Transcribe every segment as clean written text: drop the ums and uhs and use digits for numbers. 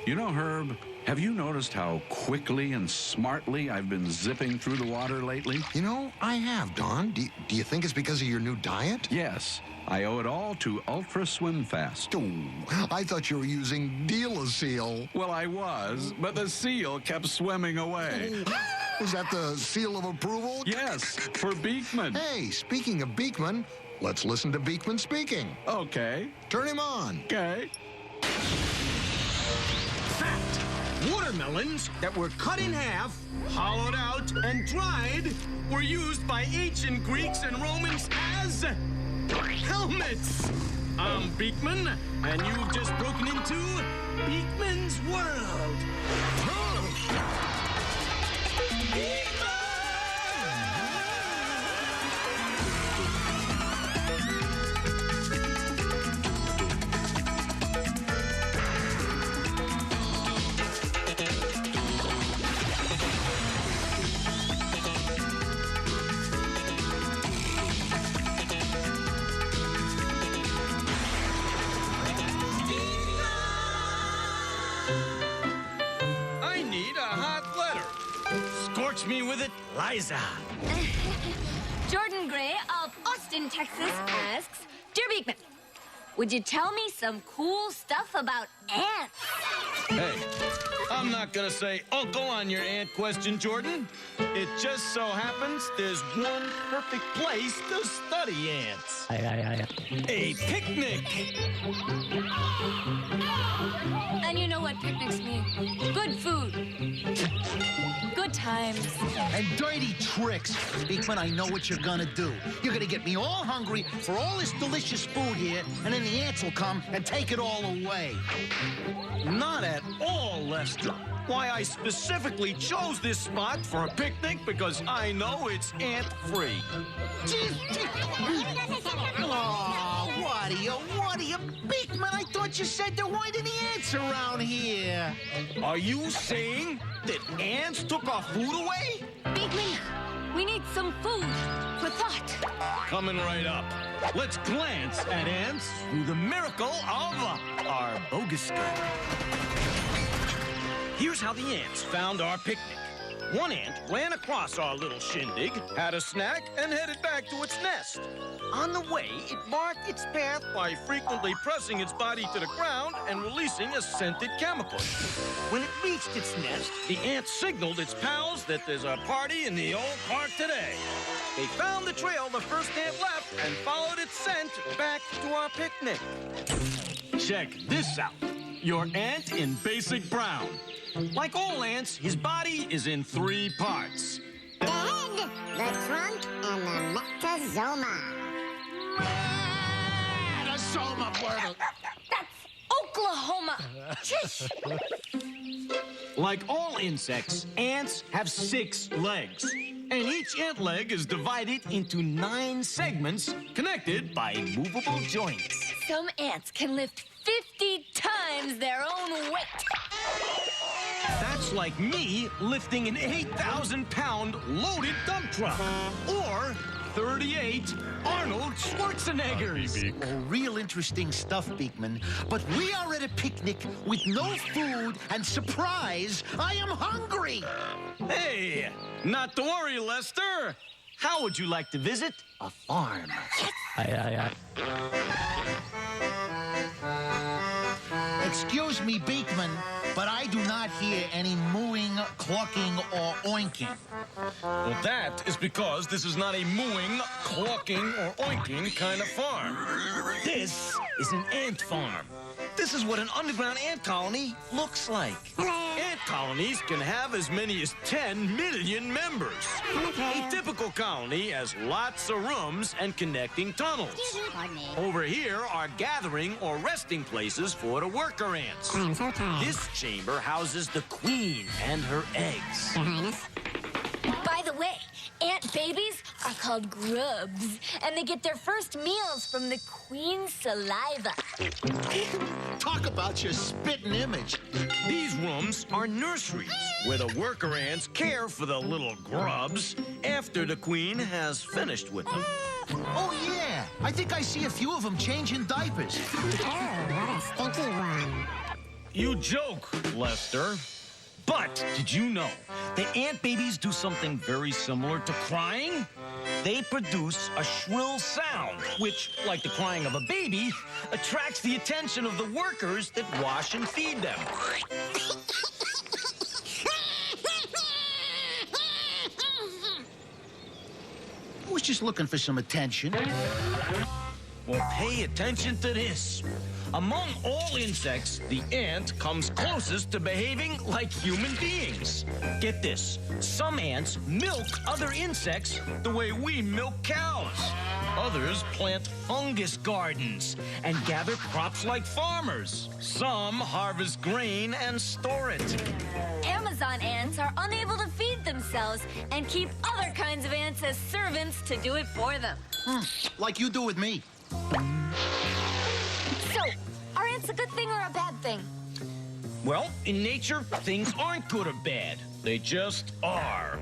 You know, Herb, have you noticed how quickly and smartly I've been zipping through the water lately? You know, I have, Don. Do you think it's because of your new diet? Yes, I owe it all to Ultra Swim Fast. Oh, I thought you were using Deal-A-Seal. Well, I was, but the seal kept swimming away. Was that the seal of approval? Yes, for Beakman. Hey, speaking of Beakman, let's listen to Beakman speaking. Okay. Turn him on. Okay. Fact: watermelons that were cut in half, hollowed out, and dried were used by ancient Greeks and Romans as helmets. I'm Beakman, and you've just broken into Beakman's world. Scorch me with it, Liza. Jordan Gray of Austin, Texas asks, Dear Beakman, would you tell me some cool stuff about ants? Hey, I'm not gonna say uncle on your ant question, Jordan. It just so happens there's one perfect place to study ants. A picnic. And you know what picnics mean. Good food. Good times. And dirty tricks. Beakman, I know what you're gonna do. You're gonna get me all hungry for all this delicious food here, and then the ants will come and take it all away. Not at all, Lester. Why, I specifically chose this spot for a picnic because I know it's ant-free. Oh, what are you, Beakman? I thought you said there weren't any ants around here. Are you saying that ants took our food away? Beakman, we need some food for thought. Coming right up. Let's glance at ants through the miracle of our bogoscope. Here's how the ants found our picnic. One ant ran across our little shindig, had a snack, and headed back to its nest. On the way, it marked its path by frequently pressing its body to the ground and releasing a scented chemical. When it reached its nest, the ant signaled its pals that there's a party in the old park today. They found the trail the first ant left and followed its scent back to our picnic. Check this out. Your ant in basic brown. Like all ants, his body is in 3 parts. The head, the trunk, and the metazoma. That's Oklahoma. Chish. Like all insects, ants have 6 legs. And each ant leg is divided into 9 segments connected by movable joints. Some ants can lift 50 times their own weight. That's like me lifting an 8,000-pound loaded dump truck. Or 38 Arnold Schwarzeneggers. Oh, real interesting stuff, Beakman. But we are at a picnic with no food, and surprise, I am hungry. Hey, not to worry, Lester. How would you like to visit a farm? Excuse me, Beakman, but I do not hear any mooing, clucking, or oinking. Well, that is because this is not a mooing, clucking, or oinking kind of farm. This is an ant farm. This is what an underground ant colony looks like. Ant colonies can have as many as 10 million members. A typical colony has lots of rooms and connecting tunnels. Over here are gathering or resting places for the worker ants. I'm so tired. This chamber houses the queen and her eggs. Your Highness. By the way, ant babies are called grubs, and they get their first meals from the queen's saliva. Talk about your spitting image. These rooms are nurseries where the worker ants care for the little grubs after the queen has finished with them. Oh, yeah. I think I see a few of them changing diapers. Oh, what a stinky one. You joke. Lester. But did you know that ant babies do something very similar to crying? They produce a shrill sound, which, like the crying of a baby, attracts the attention of the workers that wash and feed them. I was just looking for some attention. Well, pay attention to this. Among all insects, the ant comes closest to behaving like human beings. Get this, some ants milk other insects the way we milk cows. Others plant fungus gardens and gather crops like farmers. Some harvest grain and store it. Amazon ants are unable to feed themselves and keep other kinds of ants as servants to do it for them. Like you do with me. So, are ants a good thing or a bad thing? Well, in nature, things aren't good or bad. They just are.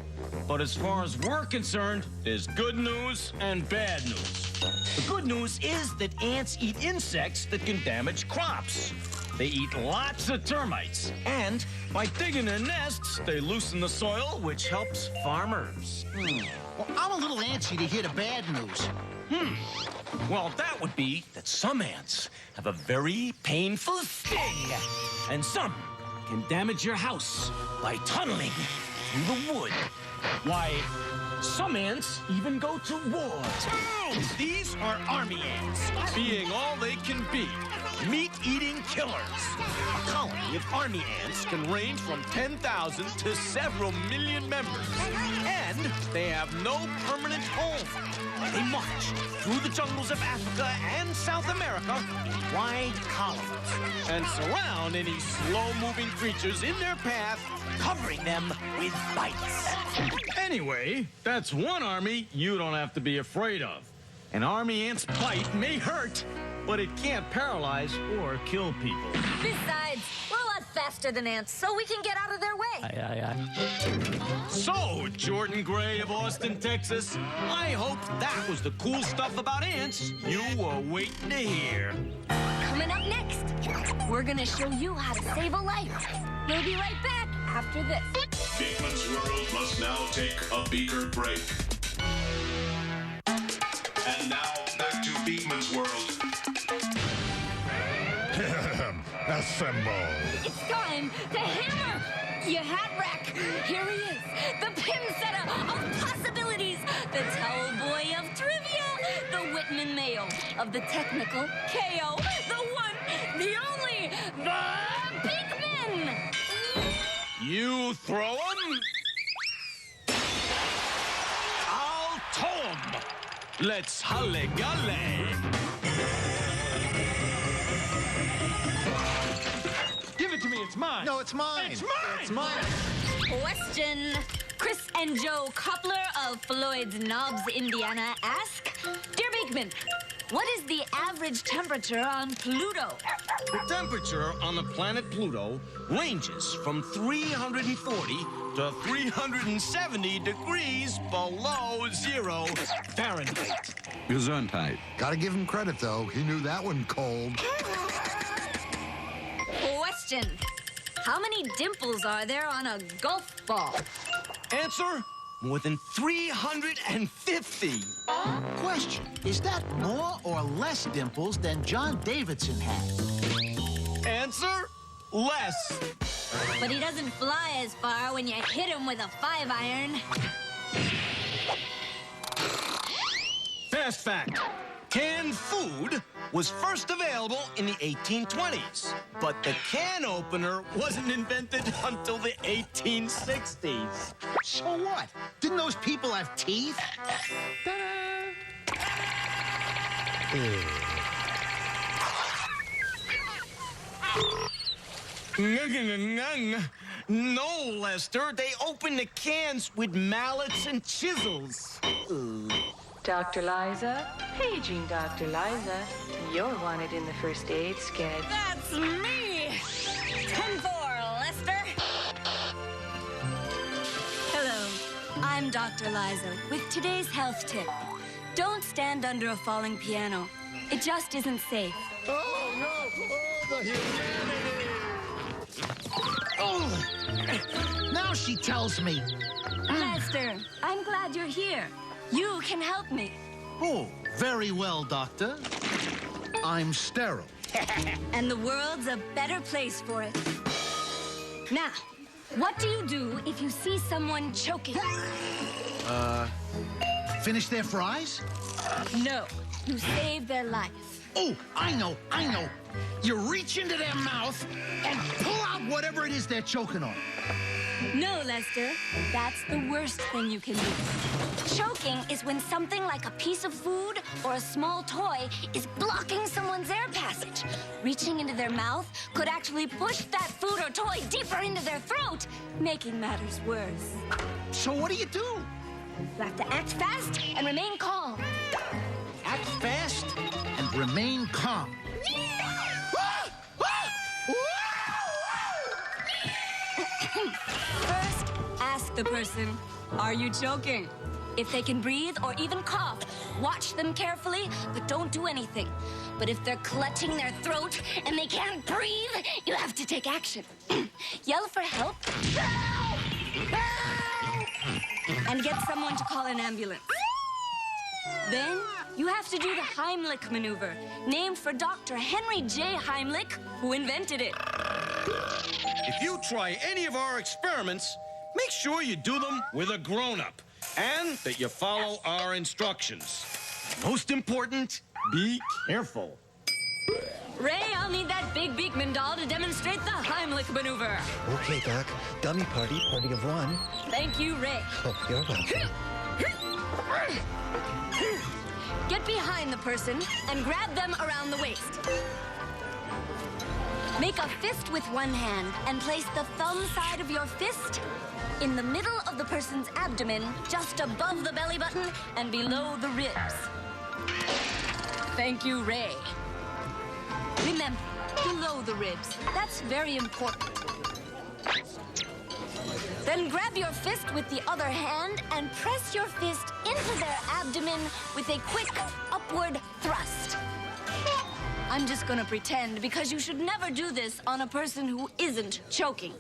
But as far as we're concerned, there's good news and bad news. The good news is that ants eat insects that can damage crops. They eat lots of termites. And by digging their nests, they loosen the soil, which helps farmers. Well, I'm a little antsy to hear the bad news. Well, that would be that some ants have a very painful sting. And some can damage your house by tunneling through the wood. Why, some ants even go to war. These are army ants, being all they can be, meat-eating killers. A colony of army ants can range from 10,000 to several million members. And they have no permanent home. They march through the jungles of Africa and South America in wide columns and surround any slow-moving creatures in their path, covering them with bites. Anyway, that's one army you don't have to be afraid of. An army ant's bite may hurt, but it can't paralyze or kill people. Besides, we're a lot faster than ants, so we can get out of their way. So, Jordan Gray of Austin, Texas, I hope that was the cool stuff about ants you were waiting to hear. Coming up next, we're gonna show you how to save a life. We'll be right back after this. Beakman's World must now take a beaker break. And now, back to Beakman's World. Assemble. It's time to hammer! You hat rack! Here he is, the pin setter of possibilities, the towel boy of trivia, the Whitman Mayo of the technical KO, the one, the only, the Beakman! You throw 'em, I'll tow 'em. Let's halle-galle. Give it to me, it's mine. No, it's mine. It's mine. It's mine. Question. Chris and Joe Koppler of Floyd's Knobs, Indiana ask, Dear Beakman, what is the average temperature on Pluto? The temperature on the planet Pluto ranges from 340 to 370 degrees below 0 Fahrenheit. Gesundheit. Gotta give him credit, though. He knew that one cold. Question. How many dimples are there on a golf ball? Answer, more than 350. Question. Is that more or less dimples than John Davidson had? Answer, less. But he doesn't fly as far when you hit him with a 5-iron. Fast fact, canned food was first available in the 1820s, but the can opener wasn't invented until the 1860s. So what? Didn't those people have teeth? No, Lester, they open the cans with mallets and chisels. Dr. Liza, paging Dr. Liza. You're wanted in the first aid sketch. That's me! 10-4, Lester. Hello, I'm Dr. Liza with today's health tip. Don't stand under a falling piano. It just isn't safe. Oh, no! Oh, the humanity! she tells me. Lester, I'm glad you're here. You can help me. Oh, very well, Doctor. I'm sterile. And the world's a better place for it. Now, what do you do if you see someone choking? Finish their fries? No, you save their life. Oh, I know. You reach into their mouth and pull out whatever it is they're choking on. No, Lester, that's the worst thing you can do. Choking is when something like a piece of food or a small toy is blocking someone's air passage. Reaching into their mouth could actually push that food or toy deeper into their throat, making matters worse. So what do? You have to act fast and remain calm. Act fast and remain calm. First, ask the person, are you choking? If they can breathe or even cough, watch them carefully, but don't do anything. But if they're clutching their throat and they can't breathe, you have to take action. Yell for help. And get someone to call an ambulance. Then, you have to do the Heimlich maneuver, named for Dr. Henry J. Heimlich, who invented it. If you try any of our experiments, make sure you do them with a grown-up and that you follow our instructions. Most important, be careful. Ray, I'll need that big Beakman doll to demonstrate the Heimlich maneuver. Okay, Doc. Dummy party of one. Thank you, Ray. Oh, you're welcome. Get behind the person and grab them around the waist. Make a fist with one hand and place the thumb side of your fist in the middle of the person's abdomen, just above the belly button and below the ribs. Thank you, Ray. Remember, below the ribs. That's very important. Then grab your fist with the other hand and press your fist into their abdomen with a quick upward thrust. I'm just gonna pretend because you should never do this on a person who isn't choking.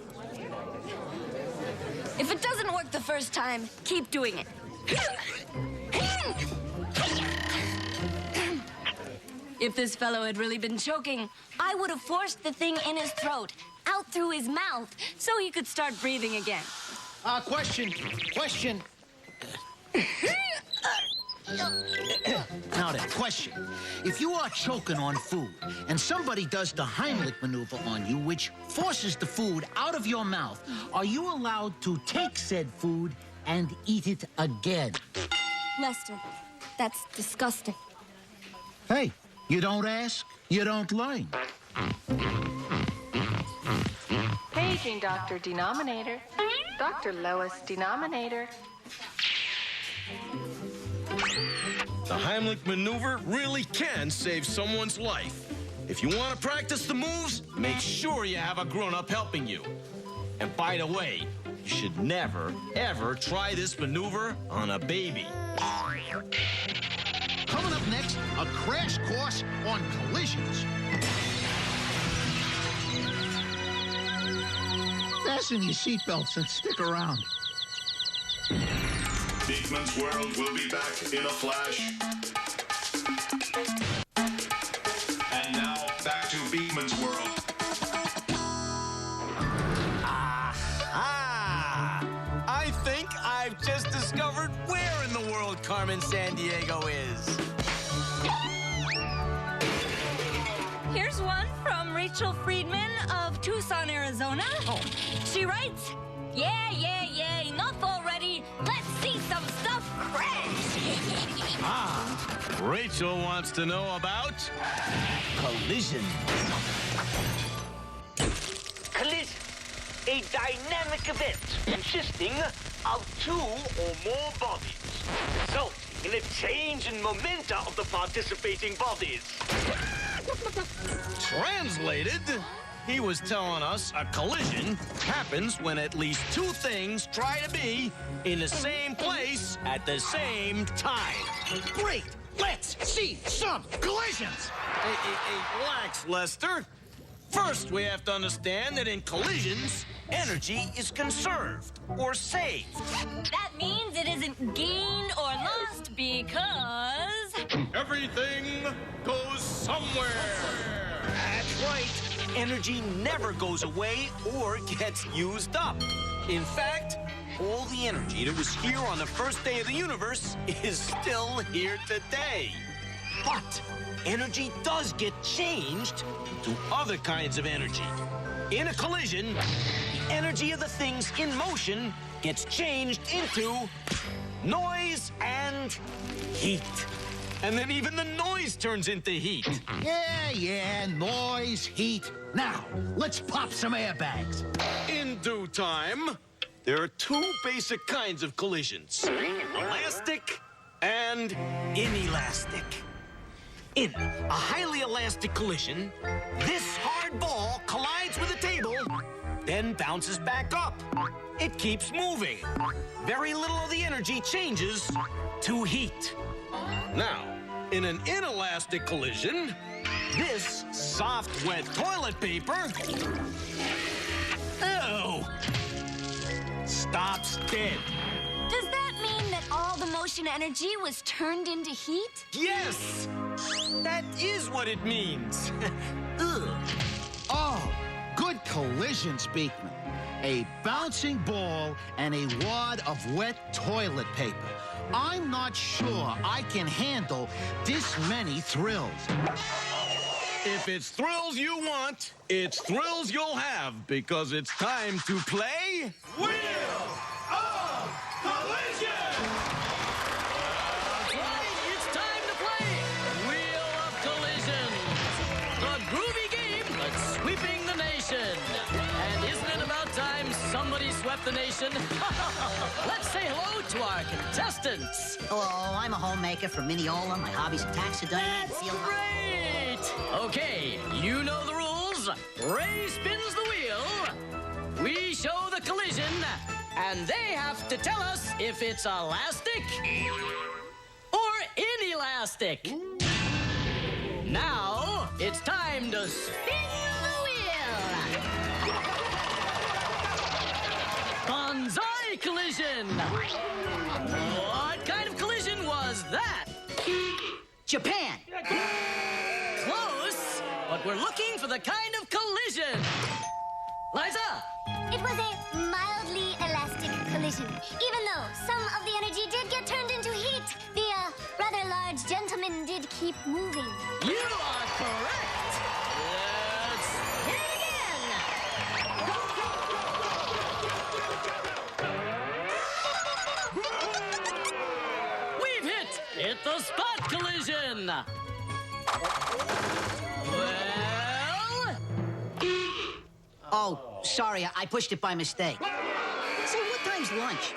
If it doesn't work the first time, keep doing it. If this fellow had really been choking, I would have forced the thing in his throat, out through his mouth, so he could start breathing again. Question. Now then, question. If you are choking on food and somebody does the Heimlich maneuver on you, which forces the food out of your mouth, are you allowed to take said food and eat it again? Lester, that's disgusting. Hey, you don't ask, you don't learn. Paging Dr. Denominator. Dr. Lois Denominator. The Heimlich maneuver really can save someone's life. If you want to practice the moves, make sure you have a grown-up helping you. And by the way, you should never, ever try this maneuver on a baby. Coming up next, a crash course on collisions. Fasten your seatbelts and stick around. Beakman's World will be back in a flash. And now, back to Beakman's World. I think I've just discovered where in the world Carmen Sandiego is. Here's one from Rachel Friedman of Tucson, Arizona. She writes, yeah, enough already. Let's see some stuff crash. Rachel wants to know about collision. Collision, a dynamic event consisting of two or more bodies, resulting in a change in momentum of the participating bodies. Translated, he was telling us a collision happens when at least two things try to be in the same place at the same time. Great! Let's see some collisions! Hey, relax, Lester. First, we have to understand that in collisions, energy is conserved or saved. That means it isn't gained or lost because... Everything goes somewhere. That's right. Energy never goes away or gets used up. In fact, all the energy that was here on the first day of the universe is still here today. But energy does get changed to other kinds of energy. In a collision, the energy of the things in motion gets changed into noise and heat. And then even the noise turns into heat. Yeah, noise, heat. Now, let's pop some airbags. In due time, there are two basic kinds of collisions: elastic and inelastic. In a highly elastic collision, this hard ball collides with a table, then bounces back up. It keeps moving. Very little of the energy changes to heat. Now, in an inelastic collision, this soft, wet toilet paper stops dead. Does that mean that all the motion energy was turned into heat? Yes! That is what it means. Oh, good collisions, Beakman. A bouncing ball and a wad of wet toilet paper. I'm not sure I can handle this many thrills. If it's thrills you want, it's thrills you'll have, because it's time to play... Wheel of Collision! That's right, it's time to play Wheel of Collision. The groovy game that's sweeping the nation. And isn't it about time somebody swept the nation? Let's say hello to our contestants. Hello, I'm a homemaker from Mineola. My hobbies are taxidermy and field... Great! Okay, you know the rules. Ray spins the wheel. We show the collision. And they have to tell us if it's elastic or inelastic. Now, it's time to spin the wheel. Banzai collision. What kind of collision was that? Japan. Close, but we're looking for the kind of collision. Liza. It was a mildly elastic collision. Even though some of the energy did get turned into heat, the rather large gentleman did keep moving. You are correct. Let's hit it again. We've hit the spot collision. Well... Oh, sorry, I pushed it by mistake. Say, what time's lunch?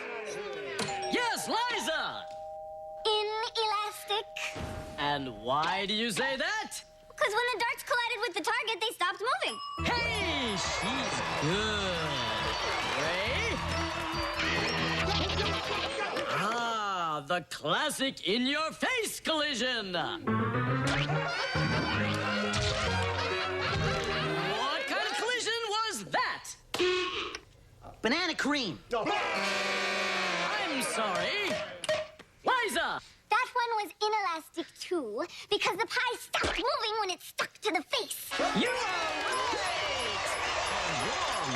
Yes, Liza! Inelastic. And why do you say that? Because when the darts collided with the target, they stopped moving. Hey, she's good. Ray? Ah, the classic in-your-face collision. Banana cream. I'm sorry. Liza! That one was inelastic, too, because the pie stopped moving when it stuck to the face. You are right!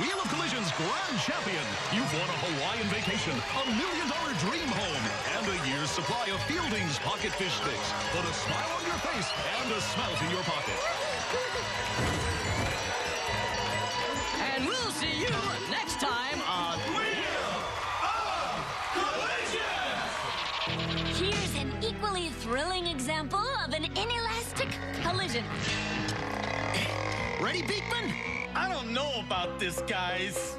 Wheel of Collision's grand champion. You've won a Hawaiian vacation, $1 million dream home, and a year's supply of Fielding's pocket fish sticks. Put a smile on your face and a smelt in your pocket. And we'll see you next time on Wheel of Collision! Here's an equally thrilling example of an inelastic collision. Ready, Beakman? I don't know about this, guys.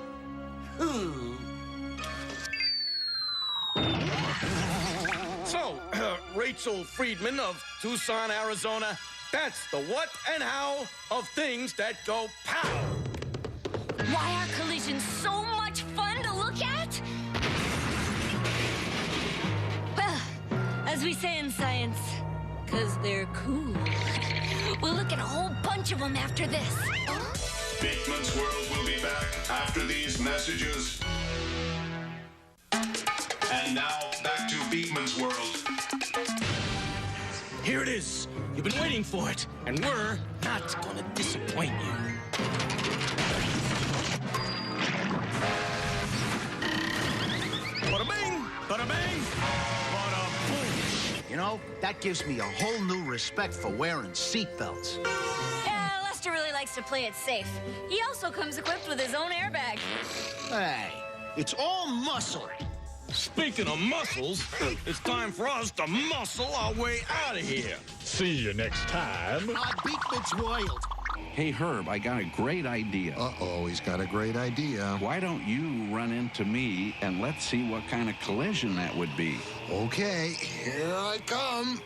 So, Rachel Friedman of Tucson, Arizona, that's the what and how of things that go pow. Why are collisions so much fun to look at? Well, as we say in science, 'cause they're cool. We'll look at a whole bunch of them after this. Beakman's World will be back after these messages. And now, back to Beakman's World. Here it is. You've been waiting for it, and we're not gonna disappoint you. Bada bing, bada bang, bada boom. You know, that gives me a whole new respect for wearing seatbelts. Yeah, Lester really likes to play it safe. He also comes equipped with his own airbag. Hey, it's all muscle. Speaking of muscles, it's time for us to muscle our way out of here. See you next time. Beakman's World. Hey, Herb, I got a great idea. Uh-oh, he's got a great idea. Why don't you run into me and let's see what kind of collision that would be? Okay, here I come.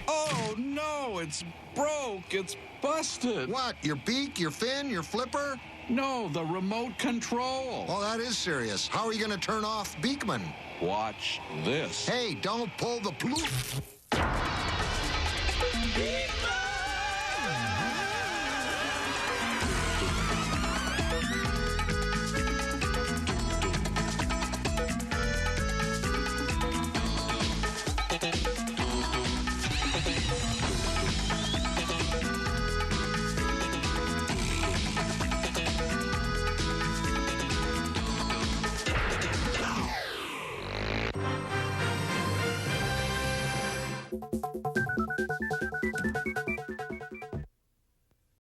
Oh, no, it's broke. It's busted. What, your beak, your fin, your flipper? No, the remote control. Oh, that is serious. How are you going to turn off Beakman? Watch this. Hey, don't pull the ploop.